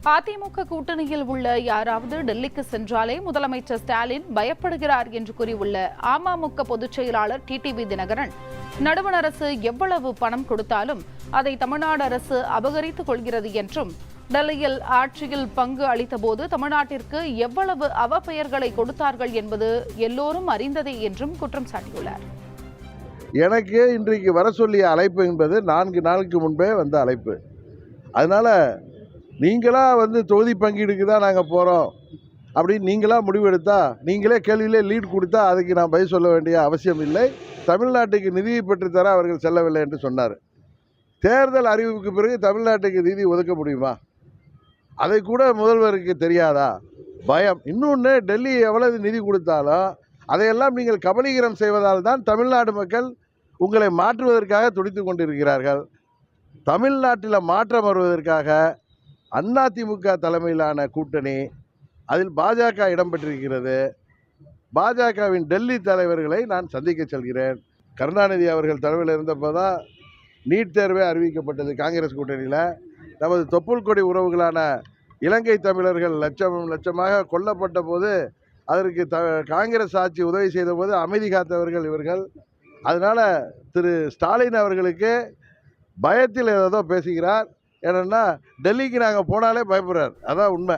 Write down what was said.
அதிமுக கூட்டணியில் உள்ள யாராவது டெல்லிக்கு சென்றாலே முதலமைச்சர் ஸ்டாலின் பயப்படுகிறார் என்று கூறியுள்ள அமமுக பொதுச் செயலாளர் டிடிவி தினகரன், நடுவண் அரசு எவ்வளவு பணம் கொடுத்தாலும் அதை தமிழ்நாடு அரசு அபகரித்துக் கொள்கிறது என்றும், டெல்லியில் ஆட்சியில் பங்கு அளித்தபோது தமிழ்நாட்டிற்கு எவ்வளவு அவப்பெயர்களை கொடுத்தார்கள் என்பது எல்லோரும் அறிந்ததே என்றும் குற்றம் சாட்டியுள்ளார். எனக்கு இன்றைக்கு வர சொல்லிய அழைப்பு என்பது 4 நாளுக்கு முன்பே வந்த அழைப்பு. அதனால நீங்களா தொகுதி பங்கீடுக்கு தான் நாங்கள் போகிறோம் அப்படின்னு நீங்களா முடிவெடுத்தா, நீங்களே கேள்வியிலே லீட் கொடுத்தா அதுக்கு நான் பதில் சொல்ல வேண்டிய அவசியம் இல்லை. தமிழ்நாட்டுக்கு நிதியை பெற்றுத்தர அவர்கள் செல்லவில்லை என்று சொன்னார். தேர்தல் அறிவிப்புக்கு பிறகு தமிழ்நாட்டுக்கு நிதி ஒதுக்க முடியுமா? அதை கூட முதல்வருக்கு தெரியாதா? பயம். இன்னொன்று, டெல்லி எவ்வளவு நிதி கொடுத்தாலும் அதையெல்லாம் நீங்கள் கபலீகரம் செய்வதால் தான் தமிழ்நாடு மக்கள் உங்களை மாற்றுவதற்காக துடித்து கொண்டிருக்கிறார்கள். தமிழ்நாட்டில் மாற்றம் வருவதற்காக அதிமுக தலைமையிலான கூட்டணி, அதில் பாஜக இடம்பெற்றிருக்கிறது. பாஜகவின் டெல்லி தலைவர்களை நான் சந்திக்க செல்கிறேன். கருணாநிதி அவர்கள் தலைமையில் இருந்தப்போ தான் நீட் தேர்வே அறிவிக்கப்பட்டது. காங்கிரஸ் கூட்டணியில் நமது தொப்புள் கொடி உறவுகளான இலங்கை தமிழர்கள் லட்சமாக கொல்லப்பட்ட போது அதற்கு காங்கிரஸ் ஆட்சி உதவி செய்த போது அமைதி காத்தவர்கள் இவர்கள். அதனால் திரு ஸ்டாலின் அவர்களுக்கு பயத்தில் ஏதோ பேசுகிறார். ஏன்னா டெல்லிக்கு நாங்கள் போனாலே பயப்படுறார். அதான் உண்மை.